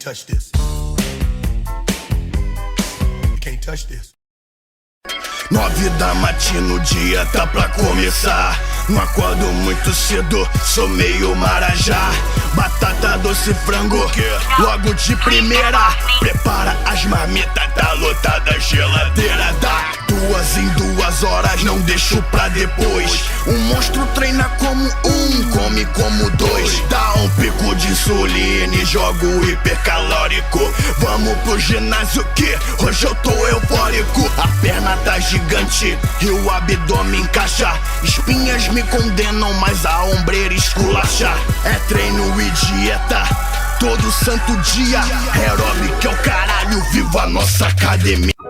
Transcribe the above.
touch this. You can't touch this. 9 da matina, o dia tá pra começar. Não acordo muito cedo, sou meio marajá. Batata, doce, frango, logo de primeira. Prepara as marmitas, tá lotada a geladeira. Dá 2 em 2 horas, não deixo pra depois. Um monstro treina como um, come como 2. Dá um pico de insulina e jogo hipercalórico. Vamos pro ginásio que hoje eu tô eufórico. A perna tá gigante e o abdômen encaixa. Espinhas me condenam, mas a ombreira esculacha. É treino e dieta todo santo dia. Aeróbica é o caralho, viva a nossa academia.